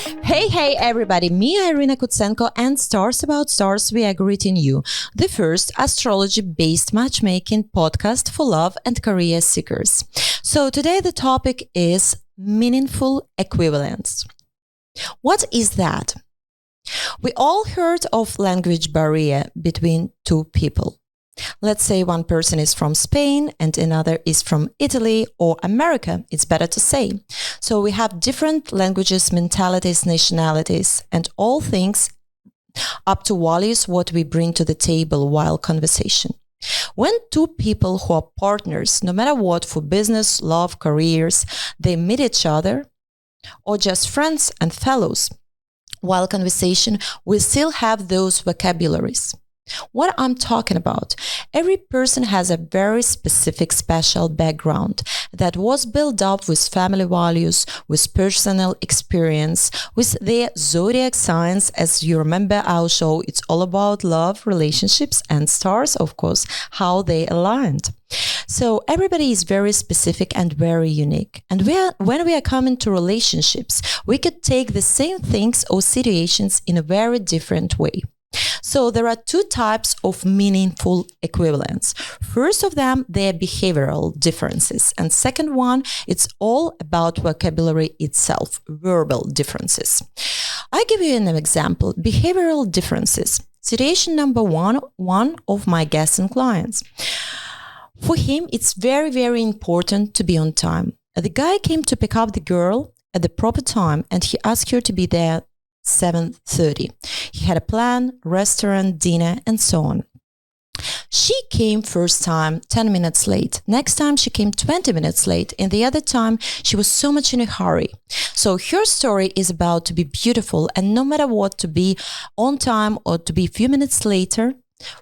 Hey everybody, me Iryna KUTSENKO and Stars About Stars, we are greeting you, the first astrology-based matchmaking podcast for love and career seekers. So today the topic is meaningful equivalence. What is that? We all heard of language barrier between two people. Let's say one person is from Spain and another is from Italy or America, it's better to say. So we have different languages, mentalities, nationalities, and all things up to values what we bring to the table while conversation. When two people who are partners, no matter what, for business, love, careers, they meet each other, or just friends and fellows, while conversation, we still have those vocabularies. What I'm talking about, every person has a very specific special background that was built up with family values, with personal experience, with their zodiac signs. As you remember our show, it's all about love, relationships, and stars, of course, how they aligned. So everybody is very specific and very unique. And when we are coming to relationships, we could take the same things or situations in a very different way. So there are two types of meaningful equivalence. First of them, they are behavioral differences. And second one, it's all about vocabulary itself, verbal differences. I give you an example, behavioral differences. Situation number one of my guests and clients. For him, it's very, very important to be on time. The guy came to pick up the girl at the proper time and he asked her to be there 7:30. He had a plan, restaurant, dinner, and so on. She came first time 10 minutes late. Next time she came 20 minutes late. And the other time she was so much in a hurry. So her story is about to be beautiful and no matter what, to be on time or to be a few minutes later.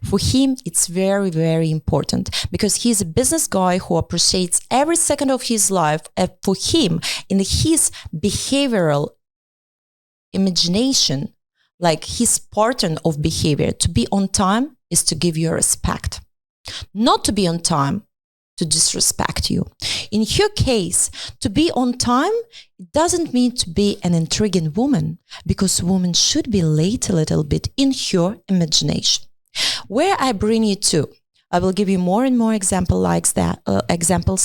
For him, it's very, very important because he's a business guy who appreciates every second of his life. And for him, in his behavioral imagination, like his pattern of behavior, to be on time is to give you respect. Not to be on time to disrespect you. In her case, to be on time, it doesn't mean to be an intriguing woman because women should be late a little bit in her imagination. Where I bring you to, I will give you more and more examples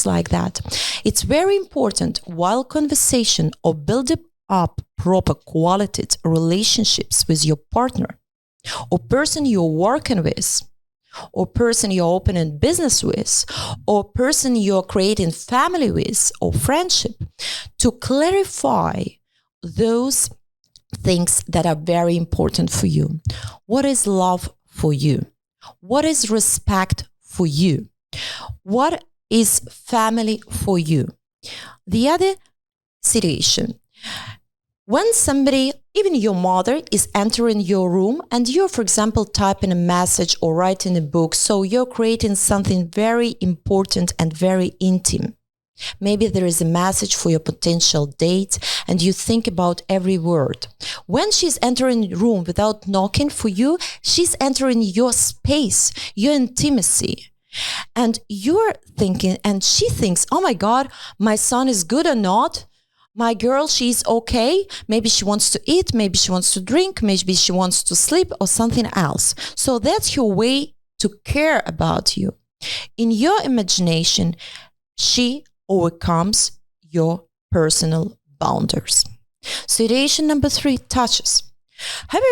like that. It's very important while conversation or building up proper quality relationships with your partner or person you're working with or person you're opening business with or person you're creating family with or friendship, to clarify those things that are very important for you. What is love for you? What is respect for you? What is family for you? The other situation, when somebody, even your mother, is entering your room and you're, for example, typing a message or writing a book, so you're creating something very important and very intimate. Maybe there is a message for your potential date and you think about every word. When she's entering the room without knocking for you, she's entering your space, your intimacy. And you're thinking, and she thinks, oh my God, my son is good or not? My girl, she's okay. Maybe she wants to eat, maybe she wants to drink, maybe she wants to sleep or something else. So that's your way to care about you. In your imagination, she overcomes your personal boundaries. Situation number 3, touches. Have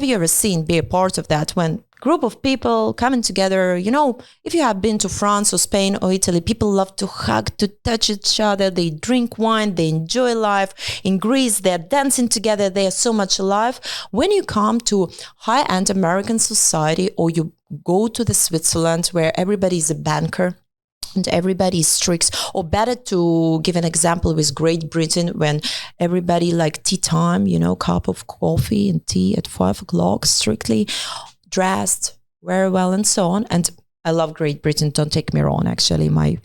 you ever seen, be a part of that, when group of people coming together, if you have been to France or Spain or Italy, people love to hug, to touch each other, they drink wine, they enjoy life. In Greece, they're dancing together, they are so much alive. When you come to high-end American society or you go to the Switzerland where everybody is a banker, and everybody is strict, or better to give an example with Great Britain when everybody like tea time, cup of coffee and tea at 5 o'clock, strictly dressed very well and so on. And I love Great Britain, don't take me wrong. Actually, my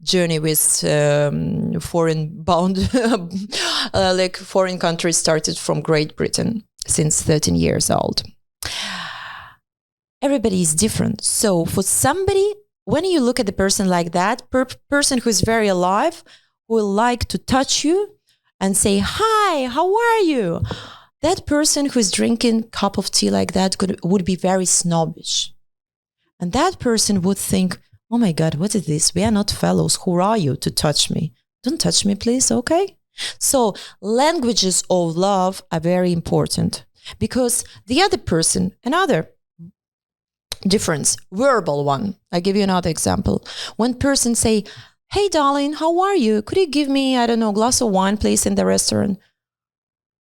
journey with foreign countries started from Great Britain since 13 years old. Everybody is different. So for somebody, when you look at the person like that, person who is very alive, who will like to touch you, and say, hi, how are you? That person who's drinking a cup of tea like that would be very snobbish. And that person would think, oh my God, what is this? We are not fellows. Who are you to touch me? Don't touch me, please, okay? So languages of love are very important because the other person, another difference, verbal one. I give you another example. When person say, hey, darling, how are you? Could you give me, I don't know, a glass of wine, please, in the restaurant?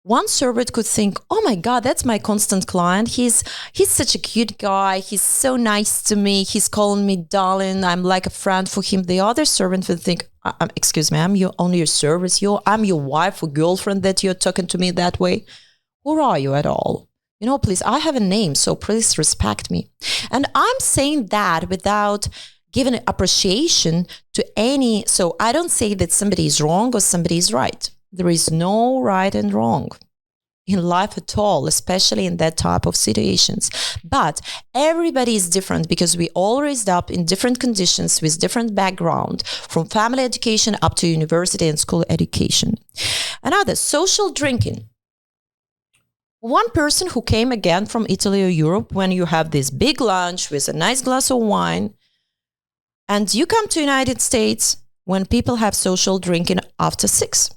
One server could think, oh my God, that's my constant client. He's such a cute guy. He's so nice to me. He's calling me darling. I'm like a friend for him. The other servant would think, excuse me, I'm on your service. I'm your wife or girlfriend that you're talking to me that way. Who are you at all? Please, I have a name, so please respect me. And I'm saying that without giving appreciation to any. So I don't say that somebody is wrong or somebody is right. There is no right and wrong in life at all, especially in that type of situations. But everybody is different because we all raised up in different conditions with different background, from family education up to university and school education. Another, social drinking. One person who came again from Italy or Europe, when you have this big lunch with a nice glass of wine, and you come to United States when people have social drinking after 6.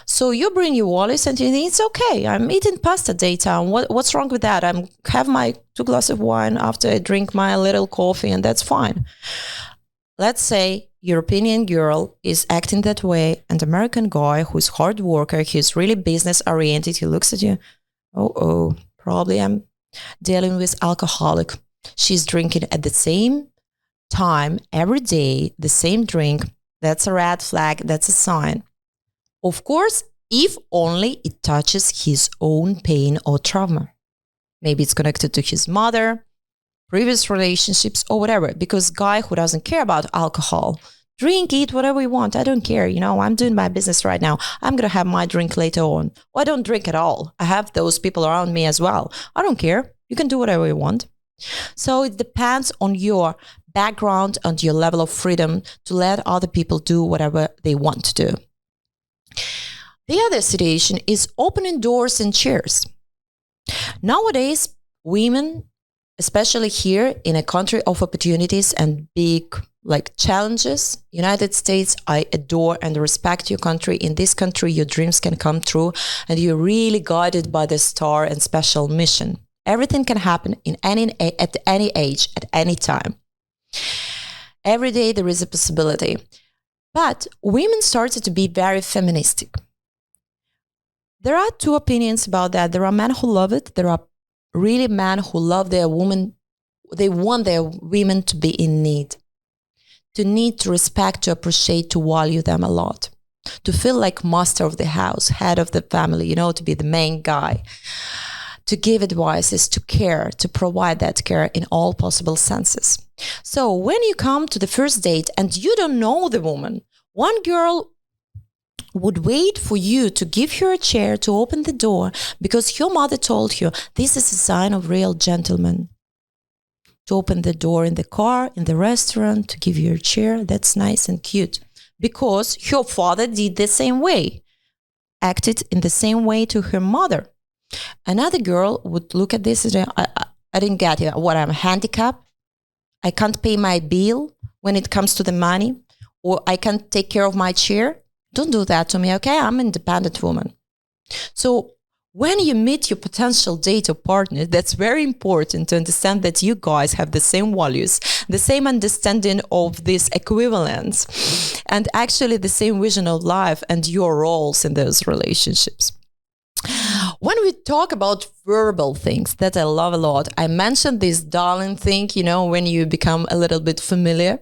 So you bring your wallet and you think, it's okay. I'm eating pasta daytime. What's wrong with that? I'm have my 2 glasses of wine after I drink my little coffee, and that's fine. Let's say European girl is acting that way, and American guy who's hard worker, he's really business oriented, he looks at you, oh, probably I'm dealing with alcoholic. She's drinking at the same time every day, the same drink. That's a red flag. That's a sign. Of course, if only it touches his own pain or trauma. Maybe it's connected to his mother, previous relationships, or whatever. Because guy who doesn't care about alcohol, drink, eat, whatever you want. I don't care. I'm doing my business right now. I'm going to have my drink later on. Or I don't drink at all. I have those people around me as well. I don't care. You can do whatever you want. So it depends on your background and your level of freedom to let other people do whatever they want to do. The other situation is opening doors and chairs. Nowadays, women, especially here in a country of opportunities and big challenges, United States, I adore and respect your country. In this country, your dreams can come true and you're really guided by the star and special mission. Everything can happen at any age, at any time. Every day there is a possibility. But women started to be very feministic. There are 2 opinions about that. There are men who love it. There are really men who love their women. They want their women to be in need. To respect, to appreciate, to value them a lot. To feel like master of the house, head of the family, to be the main guy. To give advices, to care, to provide that care in all possible senses. So when you come to the first date and you don't know the woman, one girl would wait for you to give her a chair to open the door because your mother told you this is a sign of real gentleman. To open the door in the car, in the restaurant, to give you a chair, that's nice and cute. Because her father did the same way, acted in the same way to her mother. Another girl would look at this and say, I didn't get it. What, I'm handicapped? I can't pay my bill when it comes to the money, or I can't take care of my chair. Don't do that to me, okay? I'm an independent woman. So when you meet your potential date or partner, that's very important to understand that you guys have the same values, the same understanding of this equivalence, and actually the same vision of life and your roles in those relationships. When we talk about verbal things that I love a lot, I mentioned this darling thing, when you become a little bit familiar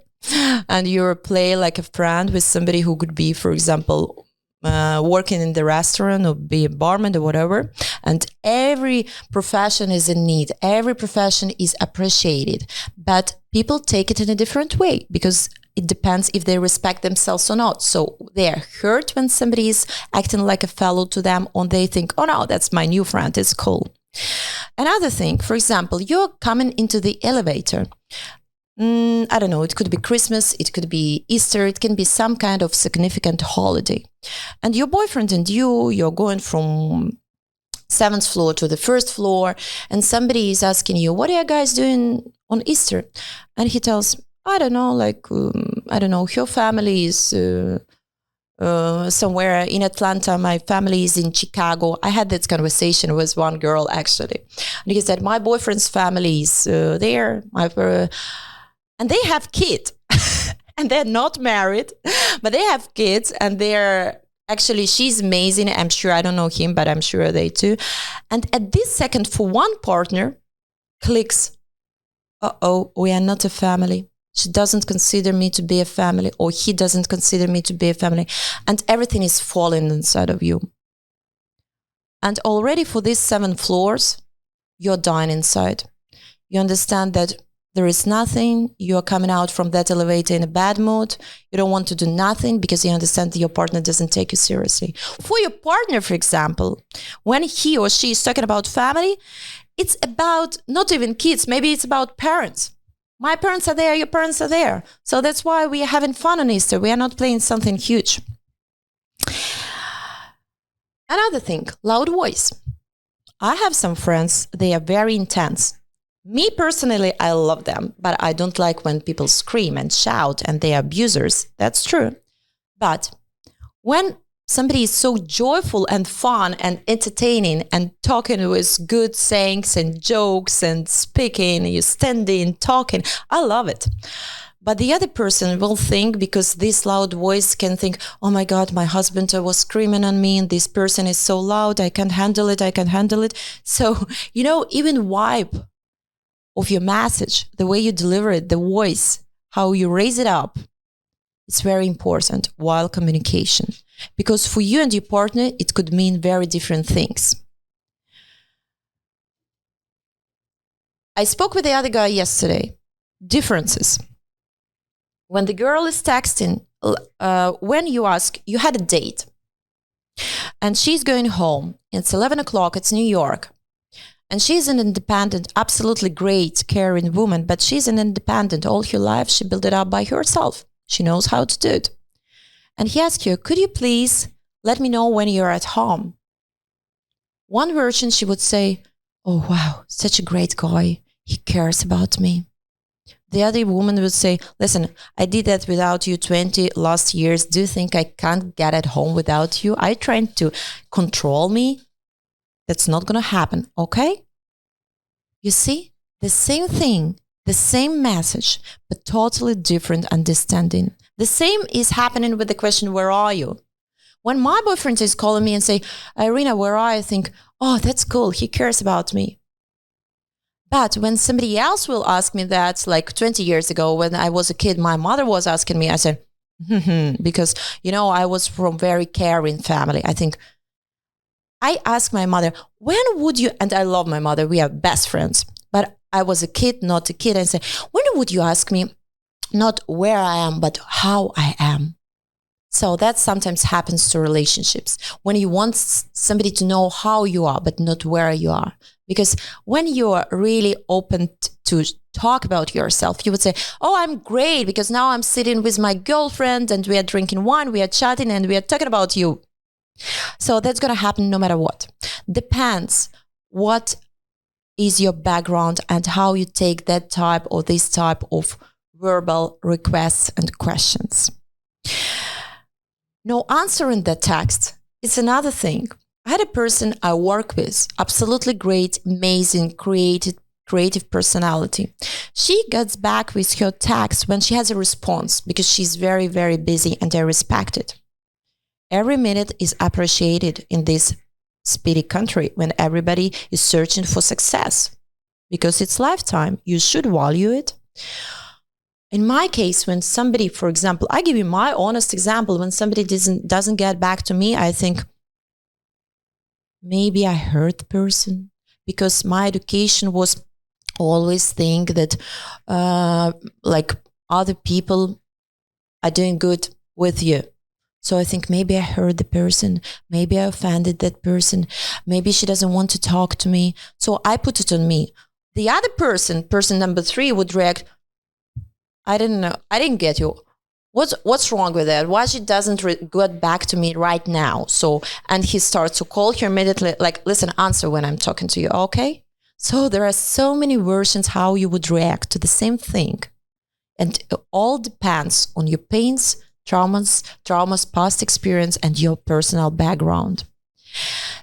and you play like a friend with somebody who could be, for example, working in the restaurant or be a barman or whatever. And every profession is in need. Every profession is appreciated. But people take it in a different way because it depends if they respect themselves or not. So they're hurt when somebody is acting like a fellow to them, or they think, oh no, that's my new friend, it's cool. Another thing, for example, you're coming into the elevator. I don't know, it could be Christmas, it could be Easter, it can be some kind of significant holiday. And your boyfriend and you're going from 7th floor to the 1st floor, and somebody is asking you, what are you guys doing on Easter? And he tells, I don't know, her family is somewhere in Atlanta. My family is in Chicago. I had this conversation with one girl, actually. And he said, my boyfriend's family is there. And they have kids. And they're not married, but they have kids, and they're actually, she's amazing. I'm sure, I don't know him, but I'm sure they too. And at this second, for one partner, clicks, we are not a family. She doesn't consider me to be a family, or he doesn't consider me to be a family. And everything is falling inside of you. And already for these 7 floors, you're dying inside. You understand that there is nothing. You're coming out from that elevator in a bad mood. You don't want to do nothing because you understand that your partner doesn't take you seriously. For your partner, for example, when he or she is talking about family, it's about not even kids. Maybe it's about parents. My parents are there, your parents are there. So that's why we are having fun on Easter. We are not playing something huge. Another thing, loud voice. I have some friends, they are very intense. Me personally, I love them, but I don't like when people scream and shout and they are abusers. That's true. But when somebody is so joyful and fun and entertaining and talking with good sayings and jokes and speaking, you standing, talking, I love it. But the other person will think, because this loud voice can think, oh my God, my husband was screaming on me and this person is so loud, I can't handle it. So, even vibe of your message, the way you deliver it, the voice, how you raise it up, it's very important while communication. Because for you and your partner, it could mean very different things. I spoke with the other guy yesterday. Differences. When the girl is texting, when you ask, you had a date, and she's going home, it's 11 o'clock, it's New York, and she's an independent, absolutely great, caring woman, but she's an independent. All her life, she built it up by herself. She knows how to do it. And he asked her, could you please let me know when you're at home? One version, she would say, oh, wow, such a great guy. He cares about me. The other woman would say, listen, I did that without you 20 last years. Do you think I can't get at home without you? Are you trying to control me? That's not going to happen, okay? You see, the same thing, the same message, but totally different understanding. The same is happening with the question, where are you? When my boyfriend is calling me and say, Iryna, where are you? I think, oh, that's cool. He cares about me. But when somebody else will ask me that, like 20 years ago, when I was a kid, my mother was asking me, I said, because, I was from very caring family. I think I asked my mother, when would you, and I love my mother, we are best friends, but I was a kid, not a kid. I said, when would you ask me, not where I am, but how I am? So that sometimes happens to relationships, when you want somebody to know how you are, but not where you are. Because when you are really open to talk about yourself, you would say, oh, I'm great because now I'm sitting with my girlfriend and we are drinking wine, we are chatting and we are talking about you. So that's going to happen no matter what. Depends what is your background and how you take that type or this type of verbal requests and questions. No answer in the text. It's another thing. I had a person I work with, absolutely great, amazing, creative personality. She gets back with her text when she has a response because she's very, very busy, and I respect it. Every minute is appreciated in this speedy country when everybody is searching for success because it's lifetime. You should value it. In my case, when somebody, for example, I give you my honest example, when somebody doesn't get back to me, I think, maybe I hurt the person, because my education was always think that like other people are doing good with you. So I think maybe I hurt the person, maybe I offended that person, maybe she doesn't want to talk to me. So I put it on me. The other person number 3 would react, I didn't know. I didn't get you. What's wrong with that? Why she doesn't get back to me right now? So, and he starts to call her immediately, like, listen, answer when I'm talking to you, okay? So there are so many versions how you would react to the same thing. And it all depends on your pains, traumas, past experience, and your personal background.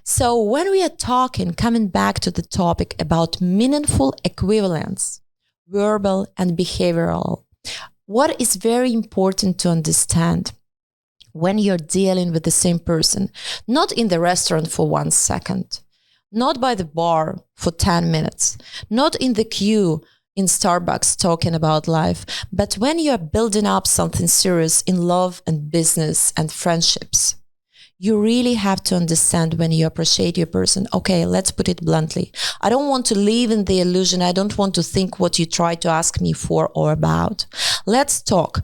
So when we are talking, coming back to the topic about meaningful equivalence, verbal and behavioral, what is very important to understand when you're dealing with the same person, not in the restaurant for 1 second, not by the bar for 10 minutes, not in the queue in Starbucks talking about life, but when you're building up something serious in love and business and friendships. You really have to understand when you appreciate your person. Okay, let's put it bluntly. I don't want to live in the illusion. I don't want to think what you try to ask me for or about. Let's talk.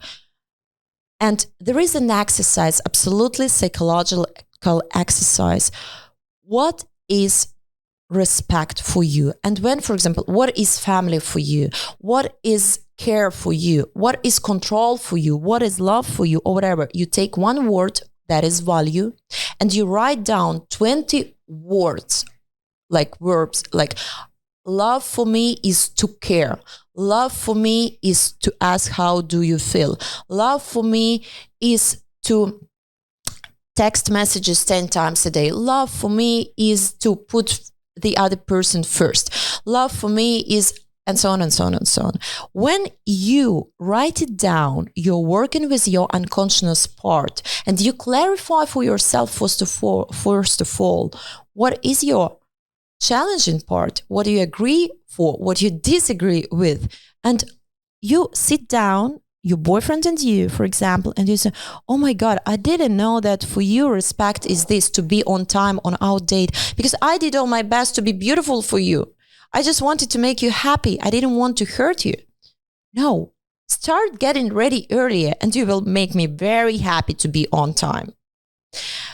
And there is an exercise, absolutely psychological exercise. What is respect for you? And when, for example, what is family for you? What is care for you? What is control for you? What is love for you? Or whatever. You take one word that is value, and you write down 20 words, like verbs, like love for me is to care. Love for me is to ask, how do you feel? Love for me is to text messages 10 times a day. Love for me is to put the other person first. Love for me is, and so on and so on and so on. When you write it down, you're working with your unconscious part, and you clarify for yourself first of all, what is your challenging part? What do you agree for? What you disagree with? And you sit down, your boyfriend and you, for example, and you say, oh my God, I didn't know that for you respect is this, to be on time on our date, because I did all my best to be beautiful for you. I just wanted to make you happy. I didn't want to hurt you. No, start getting ready earlier and you will make me very happy to be on time.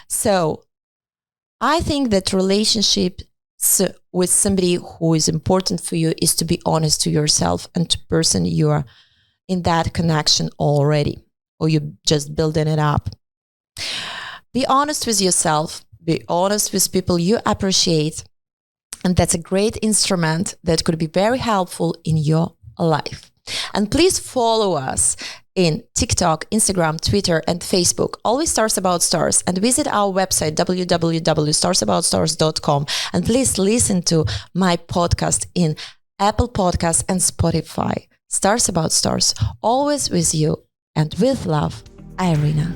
So I think that relationships with somebody who is important for you is to be honest to yourself and to the person you are in that connection already, or you're just building it up. Be honest with yourself. Be honest with people you appreciate. And that's a great instrument that could be very helpful in your life. And please follow us in TikTok, Instagram, Twitter, and Facebook. Always Stars About Stars. And visit our website, www.starsabouttstars.com. And please listen to my podcast in Apple Podcasts and Spotify. Stars About Stars. Always with you and with love, Iryna.